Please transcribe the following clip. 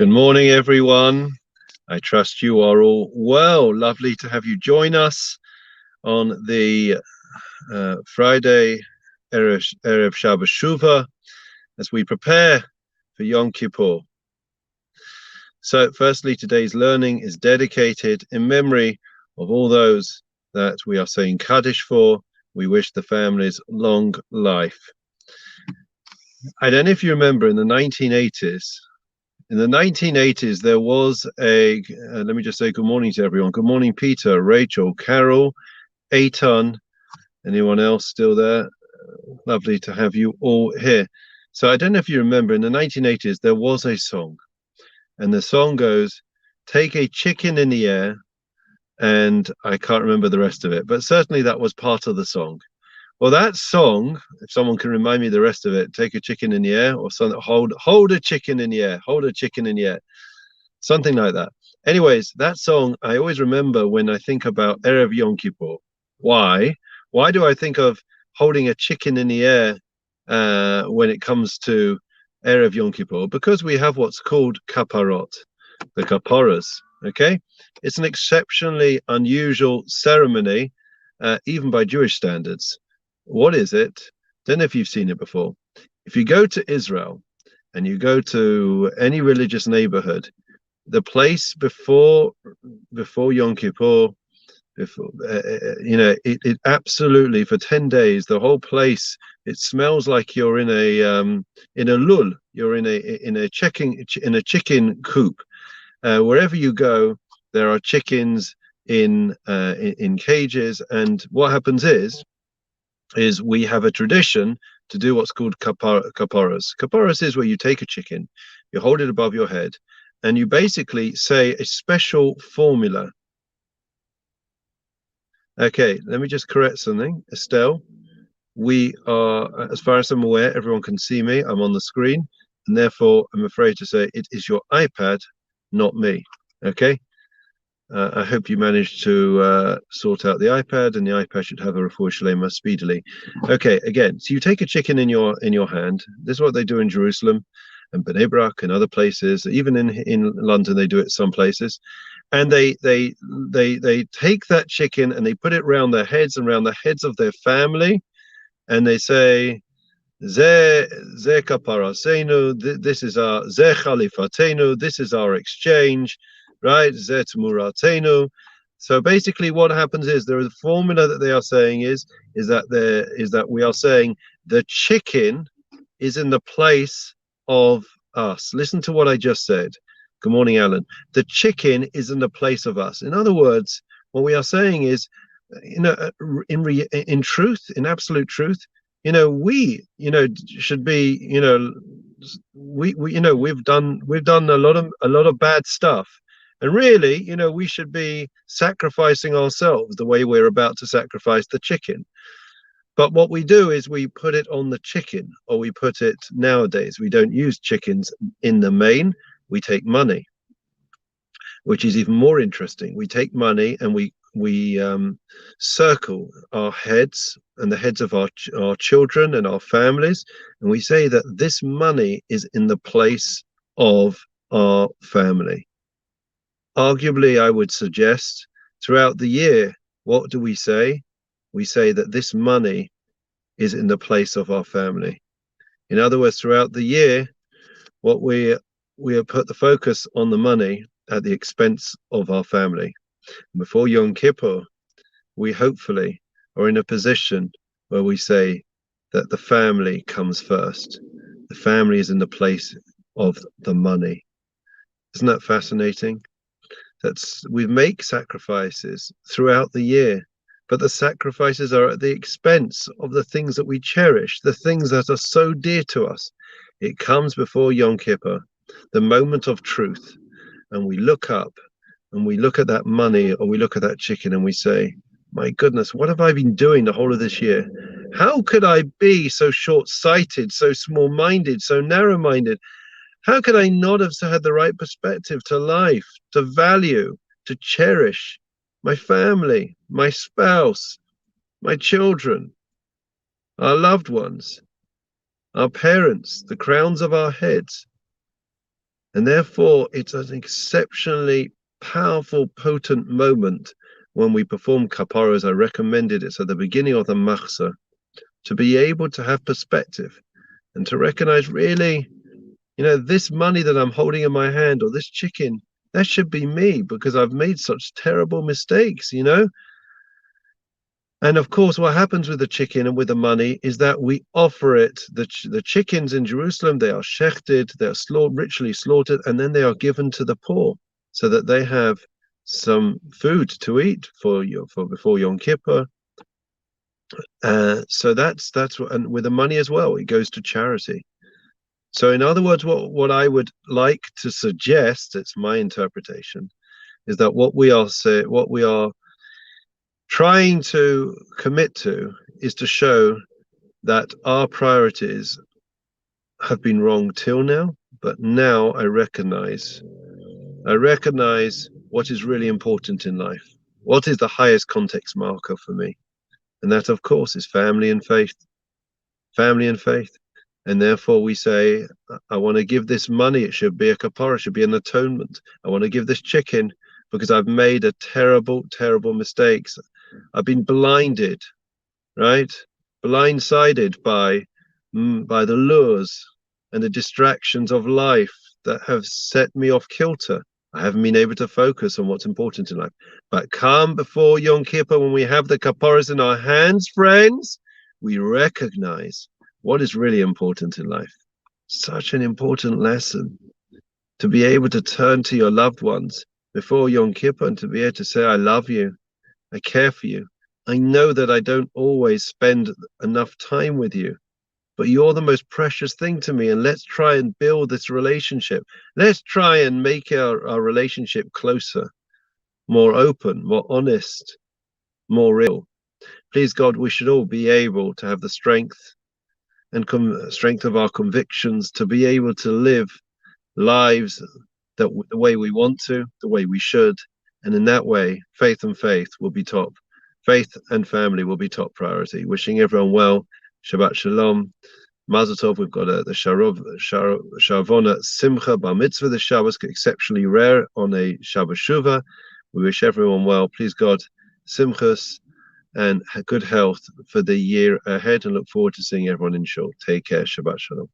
Good morning, everyone. I trust you are all well. Lovely to have you join us on the Friday Erev Shabbos Shuvah as we prepare for Yom Kippur. So, firstly, today's learning is dedicated in memory of all those that we are saying Kaddish for. We wish the families long life. I don't know if you remember in the 1980s. In the 1980s, there was let me just say good morning to everyone. Good morning, Peter, Rachel, Carol, Eitan. Anyone else still there? Lovely to have you all here. So I don't know if you remember, in the 1980s, there was a song. And the song goes, "Take a chicken in the air." And I can't remember the rest of it, but certainly that was part of the song. Well, that song, if someone can remind me the rest of it, take a chicken in the air or something, hold a chicken in the air, hold a chicken in the air, something like that. Anyways, that song I always remember when I think about Erev Yom Kippur. Why? Why do I think of holding a chicken in the air when it comes to Erev Yom Kippur? Because we have what's called kaparot, the kaparas, okay? It's an exceptionally unusual ceremony, even by Jewish standards. What is it? Don't know if you've seen it before. If you go to Israel and you go to any religious neighborhood, the place before Yom Kippur, it absolutely for 10 days the whole place, it smells like you're in a lul, you're in a chicken coop. Wherever you go, there are chickens in cages, and what happens is we have a tradition to do what's called kaparas. Kaparas is where you take a chicken, you hold it above your head, and you basically say a special formula. Okay, let me just correct something. Estelle, we are, as far as I'm aware, everyone can see me. I'm on the screen, and therefore I'm afraid to say it is your iPad, not me. Okay? I hope you managed to sort out the iPad, and the iPad should have a refuah shlema speedily. Okay, again, so you take a chicken in your hand. This is what they do in Jerusalem and Bnei Brak and other places. Even in London, they do it some places. And they take that chicken and they put it around their heads and around the heads of their family, and they say, Ze kaparasenu, this is our Ze chalifatenu, this is our exchange, right? Ze tmuratenu. So basically, what happens is there is a formula that they are saying is that we are saying the chicken is in the place of us. Listen to what I just said. Good morning, Alan. The chicken is in the place of us. In other words, what we are saying is, in truth, in absolute truth, we, should be, we've done a lot of bad stuff, and really, we should be sacrificing ourselves the way we're about to sacrifice the chicken. But what we do is we put it on the chicken, or we put it, nowadays, we don't use chickens in the main, we take money, which is even more interesting. We take money and we circle our heads and the heads of our children and our families, and we say that this money is in the place of our family. Arguably, I would suggest throughout the year, what do we say? We say that this money is in the place of our family. In other words, throughout the year, what we have put the focus on the money at the expense of our family. Before Yom Kippur, we hopefully are in a position where we say that the family comes first. The family is in the place of the money. Isn't that fascinating? We make sacrifices throughout the year, but the sacrifices are at the expense of the things that we cherish, the things that are so dear to us. It comes before Yom Kippur, the moment of truth, and we look up and we look at that money, or we look at that chicken, and we say, my goodness, what have I been doing the whole of this year? How could I be so short-sighted, so small-minded, so narrow-minded? How could I not have had the right perspective to life, to value, to cherish my family, my spouse, my children, our loved ones, our parents, the crowns of our heads? And therefore, it's an exceptionally powerful, potent moment when we perform kapara, as I recommended it at the beginning of the machzor, to be able to have perspective and to recognize, really, this money that I'm holding in my hand, or this chicken, that should be me, because I've made such terrible mistakes. And of course, what happens with the chicken and with the money is that we offer it. The chickens in Jerusalem, they are shechted, they are ritually slaughtered, and then they are given to the poor so that they have some food to eat for before Yom Kippur. So that's what, and with the money as well, it goes to charity. So in other words, what I would like to suggest, it's my interpretation, is that what we are trying to commit to is to show that our priorities have been wrong till now, but now I recognize what is really important in life. What is the highest context marker for me? And that, of course, is family and faith. Family and faith. And therefore we say, I want to give this money. It should be a kapara, it should be an atonement. I want to give this chicken because I've made a terrible, terrible mistakes. I've been blinded, right? Blindsided by the lures and the distractions of life that have set me off kilter. I haven't been able to focus on what's important in life. But come before Yom Kippur, when we have the kaparas in our hands, friends, we recognize what is really important in life. Such an important lesson to be able to turn to your loved ones before Yom Kippur and to be able to say, I love you, I care for you. I know that I don't always spend enough time with you, but you're the most precious thing to me. And let's try and build this relationship. Let's try and make our relationship closer, more open, more honest, more real. Please, God, we should all be able to have the strength and strength of our convictions to be able to live lives that the way we want to, the way we should. And in that way, faith will be top. Faith and family will be top priority. Wishing everyone well. Shabbat Shalom. Mazel Tov. We've got the Sharvona Simcha Bar Mitzvah this Shabbos, exceptionally rare on a Shabbat Shuvah. We wish everyone well. Please God, Simchas and good health for the year ahead, and look forward to seeing everyone in shul. Take care. Shabbat Shalom.